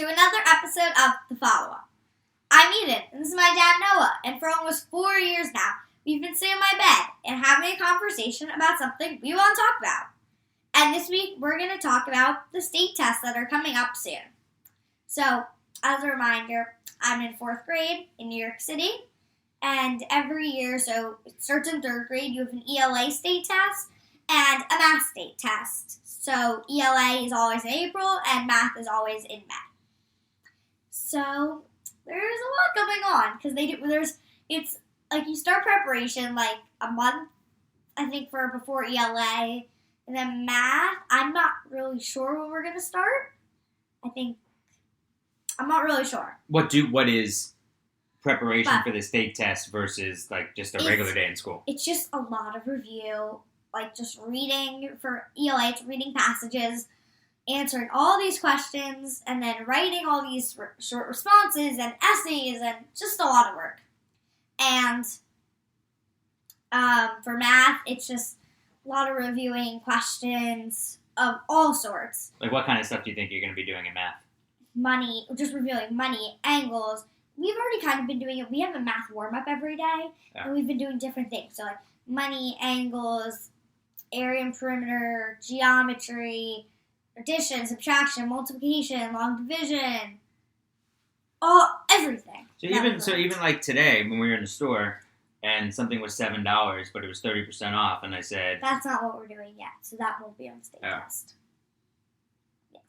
to another episode of The Follow-Up. I'm Eden, and this is my dad Noah, and for almost 4 years now, we've been sitting in my bed and having a conversation about something we want to talk about. And this week, we're going to talk about the state tests that are coming up soon. So, as a reminder, I'm in 4th grade in New York City, and every year, so it starts in 3rd grade, you have an ELA state test and a math state test. So ELA is always in April, and math is always in May. So there's a lot going on because it's like you start preparation like a month, I think, before ELA, and then math. I'm not really sure when we're gonna start. I'm not really sure. What is preparation for the state test versus like just a regular day in school? It's just a lot of review. Like, just reading for ELA, it's reading passages, answering all these questions, and then writing all these short responses and essays, and just a lot of work. And for math, it's just a lot of reviewing questions of all sorts. Like, what kind of stuff do you think you're going to be doing in math? Just reviewing money, angles. We've already kind of been doing it. We have a math warm-up every day, and we've been doing different things. So, like, money, angles, area and perimeter, geometry, addition, subtraction, multiplication, long division, everything. So even like today when we were in the store and something was $7, but it was 30% off, and I said that's not what we're doing yet, so that won't be on the state test. Yes.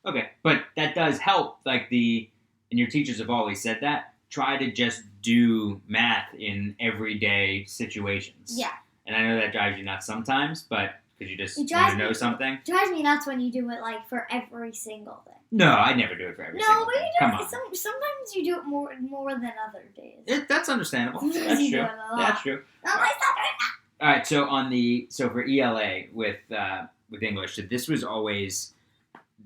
Okay, but that does help. And your teachers have always said that. Try to just do math in everyday situations. Yeah. And I know that drives you nuts sometimes, but because you just want to know something. It drives me nuts when you do it, like, for every single thing. No, I never do it for every single thing. No, but you do it. Sometimes you do it more than other days. That's understandable. That's true. That's true. No, stop doing that. All right, so for ELA with English, so this was always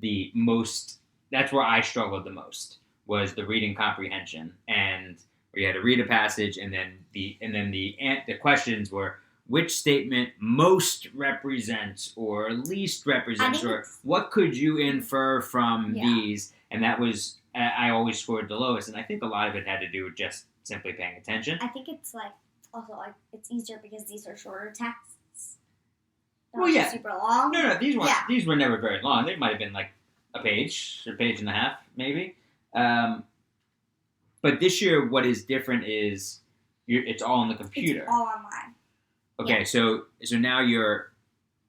the most. That's where I struggled the most, was the reading comprehension, and where you had to read a passage, and then the questions were, which statement most represents or least represents, or what could you infer from these? And that was, I always scored the lowest, and I think a lot of it had to do with just simply paying attention. I think it's it's easier because these are shorter texts. Super long. No, these were never very long. They might have been like a page and a half, maybe. But this year, what is different is it's all on the computer. It's all online. Okay, yeah. so now you're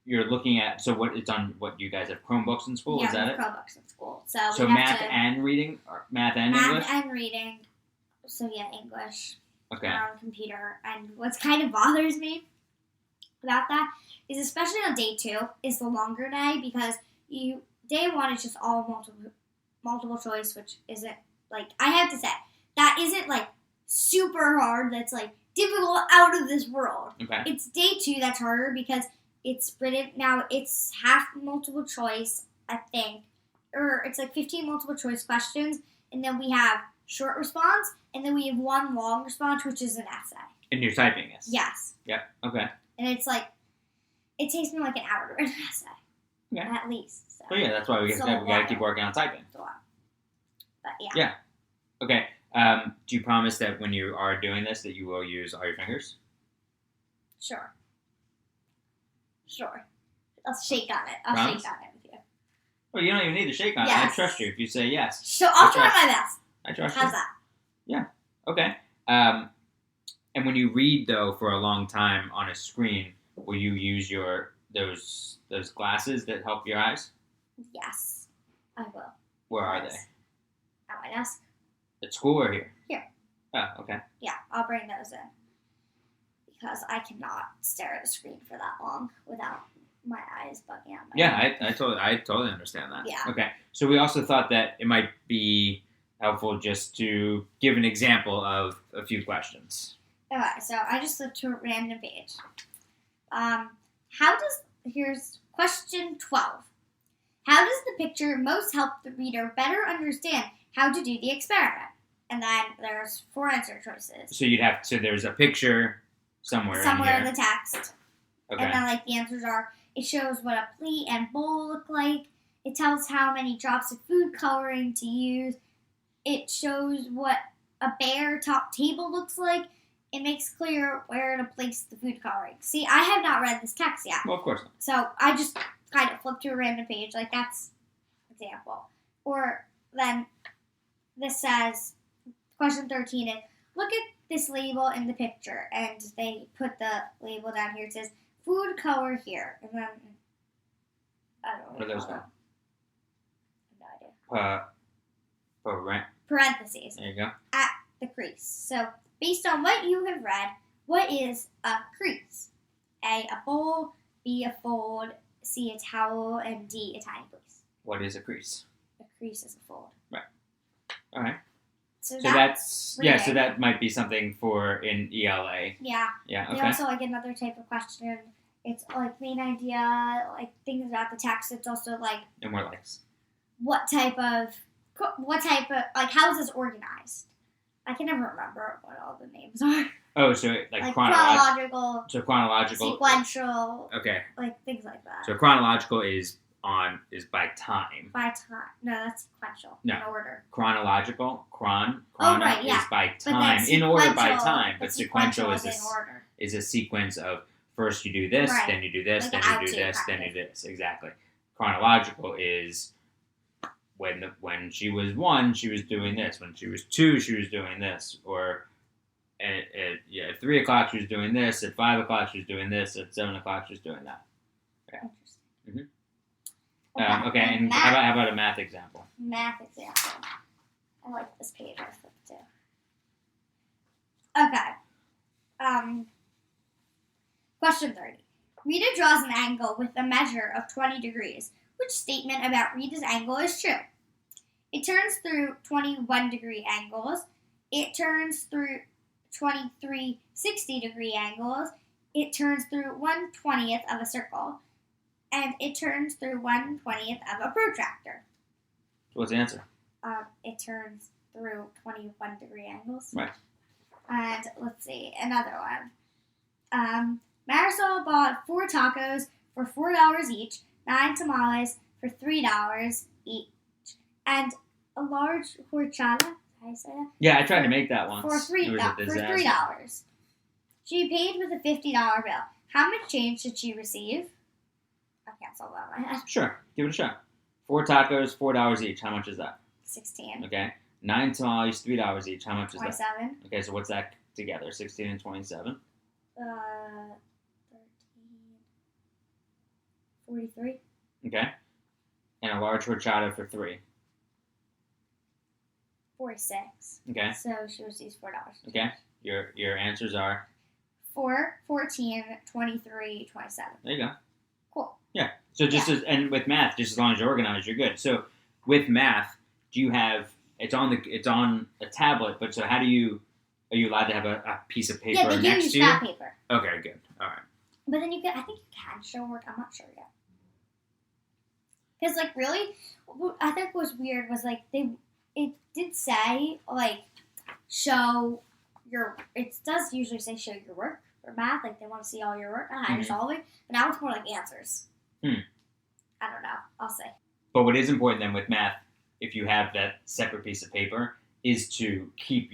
looking at, it's on what, you guys have Chromebooks in school? Yeah, is that it? Chromebooks in school. So math and reading, or math and English? Math and reading. So yeah, English. Okay. On the computer. And what's kind of bothers me about that is, especially on day 2, is the longer day, because day 1 is just all multiple choice, which isn't, like, I have to say, that isn't, like, super hard. That's, like, difficult, out of this world. Okay. It's day 2 that's harder because it's written, now it's half multiple choice, I think, or it's like 15 multiple choice questions, and then we have short response, and then we have one long response, which is an essay. And you're typing this? Yes. Yep, okay. And it's like, it takes me like an hour to write an essay. Okay. At least. So. Well, yeah, that's why we got to keep working on typing. It's a lot. But yeah. Yeah. Okay. Do you promise that when you are doing this that you will use all your fingers? Sure. I'll shake on it. Promise? Shake on it with you. Well, you don't even need to shake on it. I trust you if you say yes. So I'll try my best. I trust you. How's that? Yeah. Okay. And when you read, though, for a long time on a screen, will you use those glasses that help your eyes? Yes, I will. Where are they? At my desk. At school or here? Here. Oh, okay. Yeah, I'll bring those in. Because I cannot stare at a screen for that long without my eyes bugging out. I totally understand that. Yeah. Okay. So we also thought that it might be helpful just to give an example of a few questions. Okay, so I just flipped to a random page. Here's question 12. How does the picture most help the reader better understand how to do the experiment? And then there's 4 answer choices. So there's a picture somewhere in the text. Okay. And then, like, the answers are, it shows what a plate and bowl look like, It tells how many drops of food coloring to use. It shows what a bare top table looks like. It makes clear where to place the food coloring. See, I have not read this text yet. Well, of course not. So I just kind of flipped to a random page. Like, that's an example. Or then this says, question 13 is, look at this label in the picture. And they put the label down here. It says, food color here. And then, I don't know. What are those now? No idea. Parentheses. There you go. At the crease. So, based on what you have read, what is a crease? A bowl, B, a fold, C, a towel, and D, a tiny place. What is a crease? A crease is a fold. Right. All right. So that's so that might be something for in ELA. Yeah. Yeah. Okay. There's also like another type of question. It's like main idea, like things about the text. It's also like And more likes. what type of like how is this organized? I can never remember what all the names are. Oh, so like chronological. So chronological. Sequential. Okay. Like things like that. So chronological is by time. By time. No, that's sequential. No. In order. Chronological. Chrono right, yeah. is by time. In order by time. But sequential is in order. Is a sequence of first you do this, Right. then you do this, Like then you do this, then you do this. Exactly. Chronological is when she was 1, she was doing this. When she was 2, she was doing this. Or at 3 o'clock she was doing this. At 5 o'clock she was doing this. At 7 o'clock she was doing that. Okay. Interesting. Mm-hmm. Okay. And how about a math example? Math example. I like this page I flipped to. Okay. Question 30. Rita draws an angle with a measure of 20 degrees. Which statement about Rita's angle is true? It turns through 21 degree angles. It turns through 23 60 degree angles. It turns through 1/20th of a circle. And it turns through 1/20th of a protractor. What's the answer? It turns through 21 degree angles. Right. And let's see, another one. Marisol bought 4 tacos for $4 each, 9 tamales for $3 each, and a large horchata. Did I say that? Yeah, I tried to make that once. For $3. She paid with a $50 bill. How much change did she receive? I can't solve that in my head. Sure, give it a shot. 4 tacos, $4 each. How much is that? 16. Okay. 9 tamales, $3 each. How much is 27. that? Okay, so what's that together? 16 and 27. 13. 43. Okay. And a large horchata for 3. 46. Okay. So she receives $4. Okay. Your answers are 4, 14, 23, 27. there you go. Cool. Yeah. So and with math, just as long as you're organized, you're good. So with math, do you have it's on a tablet, but so are you allowed to have a piece of paper next to you? Yeah, they do use that paper. Okay, good. All right. But then I think you can show work. I'm not sure yet. Because really, what I think was weird was it did say show your. It does usually say show your work for math. They want to see all your work and how you're solving. But now it's more like answers. I don't know. I'll say. But what is important then with math, if you have that separate piece of paper, is to keep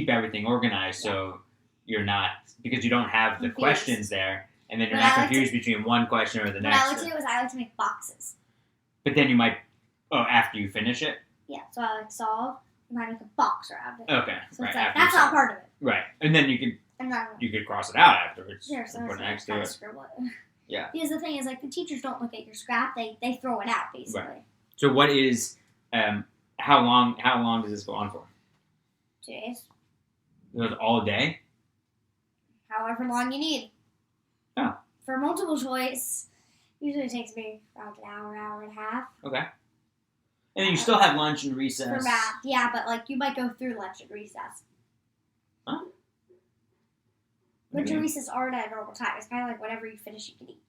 everything organized so you're not because you don't have the questions there, and then you're not confused between one question or the next. What I like to do is I like to make boxes. But then you might after you finish it. Yeah, so I solve and I make a box around it. Okay, so right. It's that's all part of it. Right, and then you could cross it out afterwards. Sure, so put next to it. Yeah. Because the thing is, the teachers don't look at your scrap; they throw it out basically. Right. So what is how long does this go on for? 2 days. It goes all day. However long you need. Oh. For multiple choice, usually it takes me around an hour and a half. Okay. And then you still have lunch and recess. For math, yeah, but you might go through lunch and recess. Huh? Lunch and recess aren't at a normal time. It's kind of like whenever you finish, you can eat.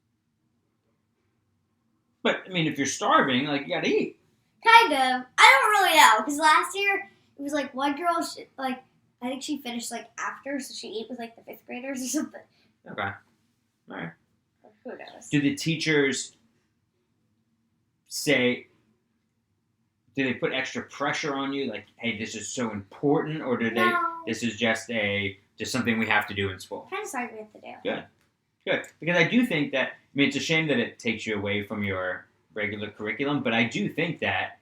But, I mean, if you're starving, you gotta eat. Kind of. I don't really know, because last year, it was one girl, I think she finished, after, so she ate with, the 5th graders or something. Okay. All right. Who knows? Do the teachers say, do they put extra pressure on you? Like, hey, this is so important, or do they? No. This is just something we have to do in school. Kind of something we have to do. Good, because I do think that. I mean, it's a shame that it takes you away from your regular curriculum, but I do think that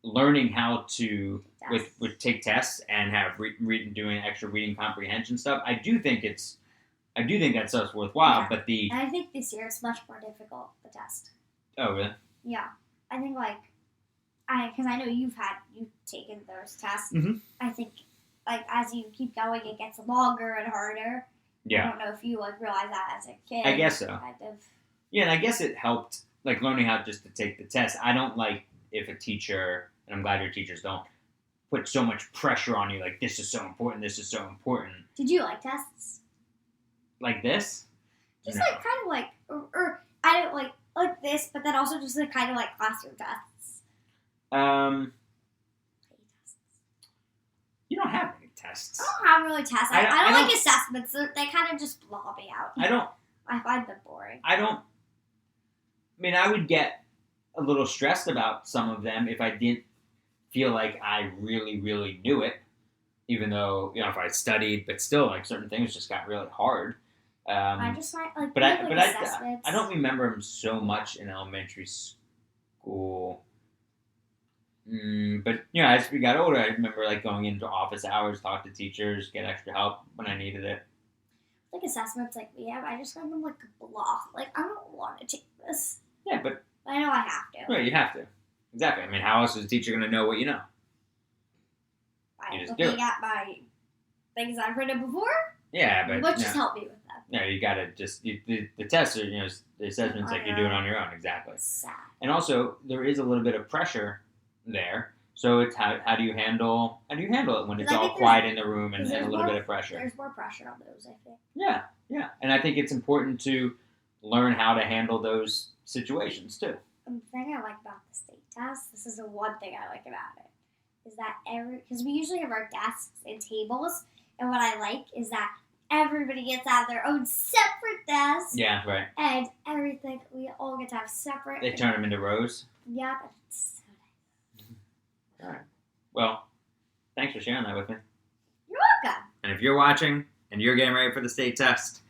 learning how to with take tests and have doing extra reading comprehension stuff, I do think that stuff's worthwhile. Yeah. But And I think this year it's much more difficult, the test. Oh, really? Yeah. I think, because I know you've taken those tests. Mm-hmm. I think, as you keep going, it gets longer and harder. Yeah. I don't know if you, realize that as a kid. I guess so. Kind of. Yeah, and I guess it helped, learning how just to take the test. I don't like if a teacher, and I'm glad your teachers don't, put so much pressure on you, this is so important, this is so important. Did you like tests? Like this? Just, No. kind of or I don't like this, but then also just, kind of classroom tests. You don't have any tests. I don't have really tests. I don't like assessments. They kind of just blow me out. I find them boring. I would get a little stressed about some of them if I didn't feel like I really, really knew it. Even though, if I studied, but still, certain things just got really hard. I just find, I don't remember them so much in elementary school. But, as we got older, I remember, going into office hours, talk to teachers, get extra help when I needed it. Assessments we have, I just find them a block. I don't want to take this. Yeah, but I know I have to. Right, you have to. Exactly. I mean, how else is a teacher going to know what you know? By You just do looking it. at my things I've written before. Yeah, but But just help me with that. No, you got to just the tests are the assessments On you're your doing on your own. Exactly. Sad. And also there is a little bit of pressure there. So it's how do you handle it when it's all quiet in the room and a little bit of pressure. There's more pressure on those, I think. Yeah, and I think it's important to learn how to handle those situations too. And the thing I like about the state test, this is the one thing I like about it, is that because we usually have our desks and tables, and what I like is that everybody gets out their own separate desk. Yeah, right. And everything, we all get to have separate. They turn them into rows. Yeah, but it's so nice. All right. Well, thanks for sharing that with me. You're welcome. And if you're watching and you're getting ready for the state test,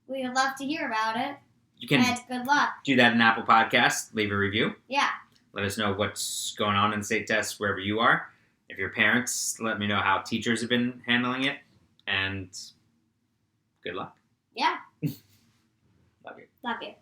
We would love to hear about it. you can And good luck. do that in Apple Podcasts. Leave a review. Yeah. Let us know what's going on in the state tests wherever you are. If you're parents, let me know how teachers have been handling it. And good luck. Yeah. Love you. Love you.